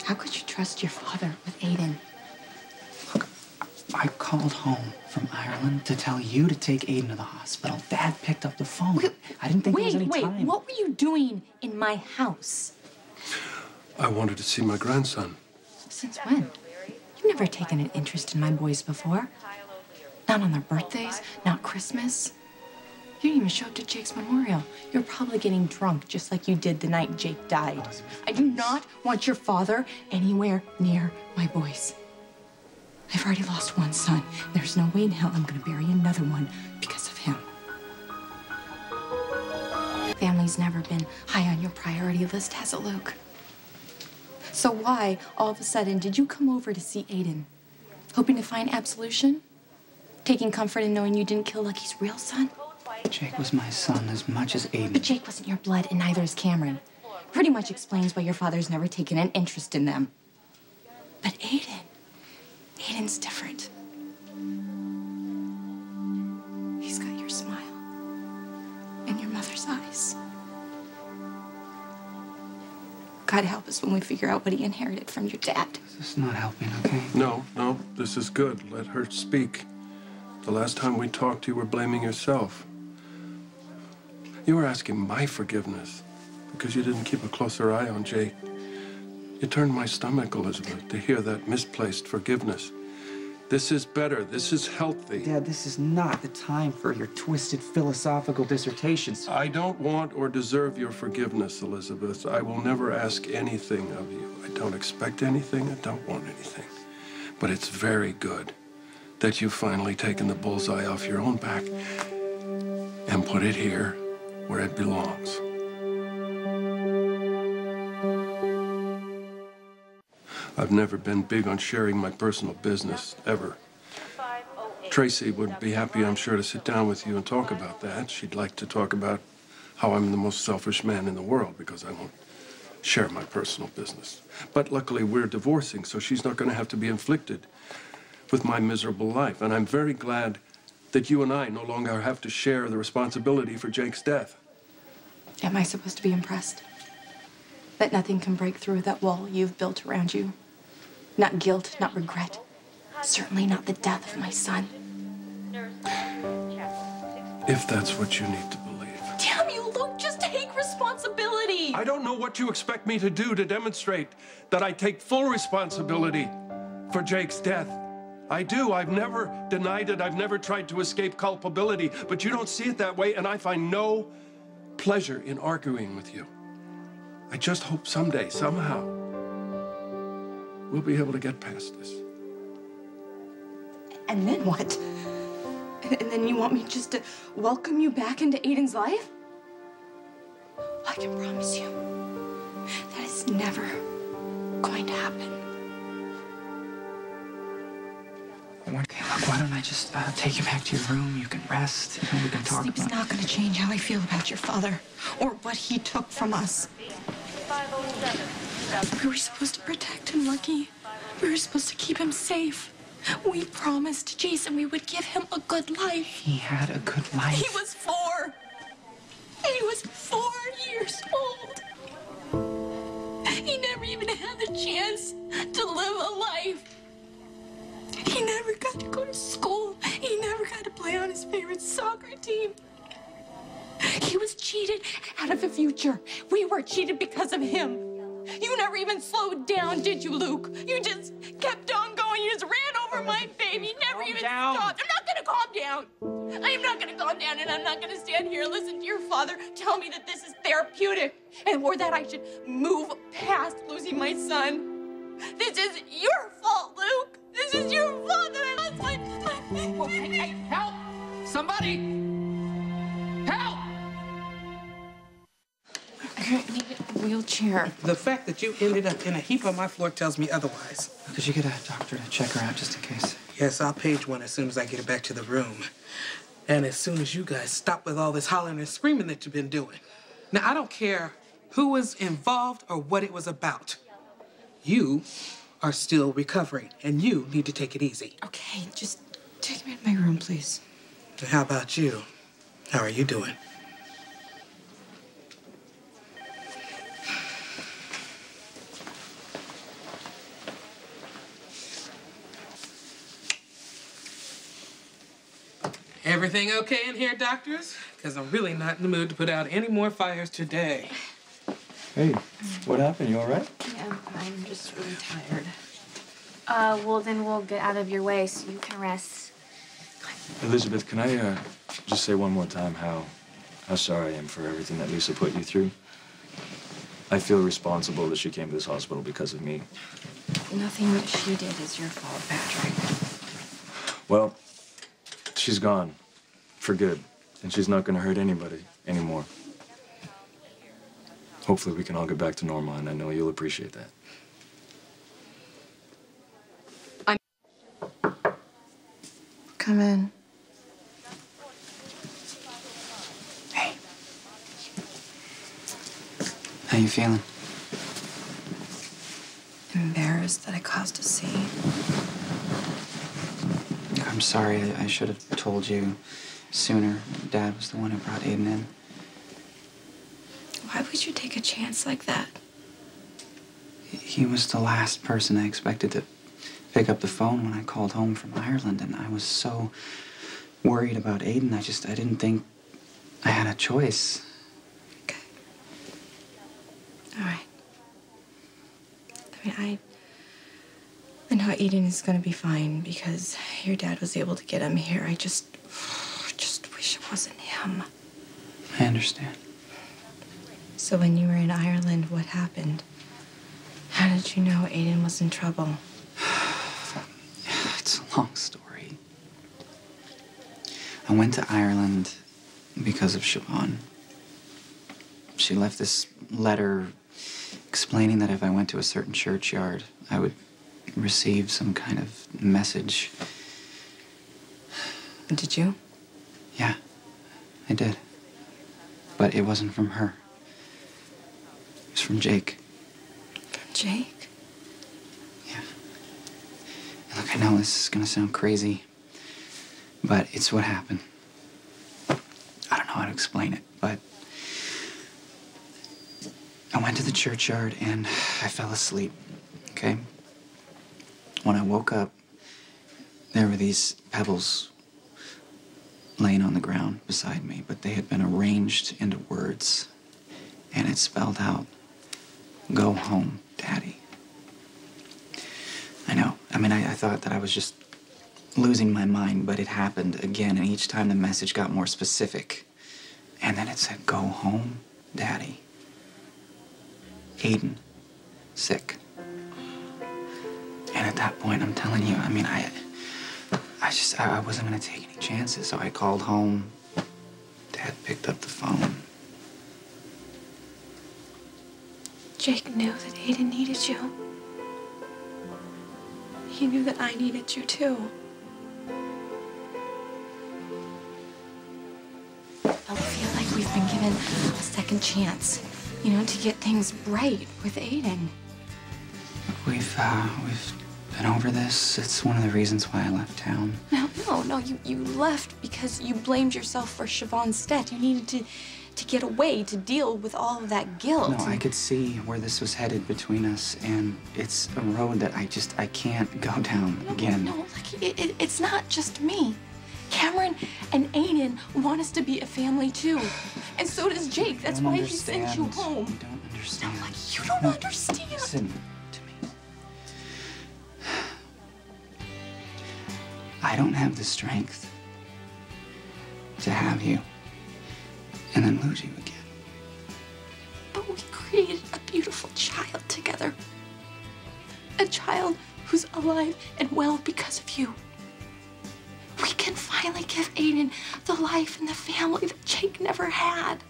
How could you trust your father with Aiden? Look, I called home from Ireland to tell you to take Aiden to the hospital. Dad picked up the phone. I didn't think there was any time. Wait, what were you doing in my house? I wanted to see my grandson. Since when? You've never taken an interest in my boys before. Not on their birthdays, not Christmas. You didn't even show up to Jake's memorial. You're probably getting drunk just like you did the night Jake died. I do not want your father anywhere near my boys. I've already lost one son. There's no way in hell I'm gonna bury another one because of him. Family's never been high on your priority list, has it, Luke? So why, all of a sudden, did you come over to see Aiden? Hoping to find absolution? Taking comfort in knowing you didn't kill Lucky's real son? Jake was my son as much as Aiden. But Jake wasn't your blood, and neither is Cameron. Pretty much explains why your father's never taken an interest in them. But Aiden's different. He's got your smile and your mother's eyes. God help us when we figure out what he inherited from your dad. This is not helping, okay? No, this is good. Let her speak. The last time we talked, you were blaming yourself. You were asking my forgiveness because you didn't keep a closer eye on Jake. It turned my stomach, Elizabeth, to hear that misplaced forgiveness. This is better. This is healthy. Dad, this is not the time for your twisted philosophical dissertations. I don't want or deserve your forgiveness, Elizabeth. I will never ask anything of you. I don't expect anything. I don't want anything. But it's very good that you've finally taken the bullseye off your own back and put it here where it belongs. I've never been big on sharing my personal business, ever. Tracy would be happy, I'm sure, to sit down with you and talk about that. She'd like to talk about how I'm the most selfish man in the world because I won't share my personal business. But luckily, we're divorcing, so she's not going to have to be inflicted with my miserable life. And I'm very glad that you and I no longer have to share the responsibility for Jake's death. Am I supposed to be impressed? That nothing can break through that wall you've built around you? Not guilt, not regret. Certainly not the death of my son. If that's what you need to believe. Damn you, Luke, just take responsibility. I don't know what you expect me to do to demonstrate that I take full responsibility for Jake's death. I do. I've never denied it. I've never tried to escape culpability. But you don't see it that way, and I find no pleasure in arguing with you. I just hope someday, somehow, we'll be able to get past this. And then what? And then you want me just to welcome you back into Aiden's life? I can promise you, that is never going to happen. Okay, look, why don't I just take you back to your room? You can rest, and we can talk about it. Sleep's not going to change how I feel about your father or what he took from us. We were supposed to protect him, Lucky. We were supposed to keep him safe. We promised Jason we would give him a good life. He had a good life. He was 4. He was 4 years old. He never even had the chance to live a life. He never got to go to school. He never got to play on his favorite soccer team. He was cheated out of a future. We were cheated because of him. You never even slowed down, did you, Luke? You just kept on going. You just ran over my baby. You never even stopped. I'm not going to calm down. I am not going to calm down, and I'm not going to stand here and listen to your father tell me that this is therapeutic or that I should move past losing my son. This is your fault, Luke. This is your fault that I lost my... Hey, help! Somebody! Help! I need a wheelchair. The fact that you ended up in a heap on my floor tells me otherwise. Could you get a doctor to check her out just in case? Yes, I'll page one as soon as I get it back to the room. And as soon as you guys stop with all this hollering and screaming that you've been doing. Now, I don't care who was involved or what it was about. You are still recovering, and you need to take it easy. Okay, just take me to my room, please. And how about you? How are you doing? Everything okay in here, doctors? Because I'm really not in the mood to put out any more fires today. Hey, what happened? You all right? Yeah, I'm just really tired. Well, then we'll get out of your way so you can rest. Elizabeth, can I just say one more time how sorry I am for everything that Lisa put you through? I feel responsible that she came to this hospital because of me. Nothing that she did is your fault, Patrick. Well, she's gone for good, and she's not going to hurt anybody anymore. Hopefully we can all get back to normal, and I know you'll appreciate that. Come in. Hey. How you feeling? Embarrassed that I caused a scene. I'm sorry. I should have told you sooner. Dad was the one who brought Aiden in. Why would you take a chance like that? He was the last person I expected to pick up the phone when I called home from Ireland, and I was so worried about Aiden. I didn't think I had a choice. Okay. All right. I know Aiden is gonna be fine because your dad was able to get him here. I just wish it wasn't him. I understand. So when you were in Ireland, what happened? How did you know Aiden was in trouble? It's a long story. I went to Ireland because of Siobhan. She left this letter explaining that if I went to a certain churchyard, I would receive some kind of message. Did you? Yeah, I did. But it wasn't from her. It was from Jake. From Jake? Yeah. And look, I know this is gonna sound crazy, but it's what happened. I don't know how to explain it, but I went to the churchyard and I fell asleep, okay? When I woke up, there were these pebbles laying on the ground beside me, but they had been arranged into words, and it spelled out, "Go home, Daddy." I know. I mean, I thought that I was just losing my mind, but it happened again, and each time the message got more specific. And then it said, "Go home, Daddy. Aiden, sick." And at that point, I'm telling you, I mean, I wasn't gonna take any chances, so I called home. Dad picked up the phone. Jake knew that Aiden needed you. He knew that I needed you too. I feel like we've been given a second chance, you know, to get things right with Aiden. We've been over this. It's one of the reasons why I left town. No, you left because you blamed yourself for Siobhan's death. You needed to get away, to deal with all of that guilt. No, I could see where this was headed between us, and it's a road that I can't go down again. No, like, it's not just me. Cameron and Aiden want us to be a family too. And so does Jake. That's why he sent you home. You don't understand. No, like, you don't understand. Listen to me. I don't have the strength to have you and then lose you again. But we created a beautiful child together. A child who's alive and well because of you. We can finally give Aiden the life and the family that Jake never had.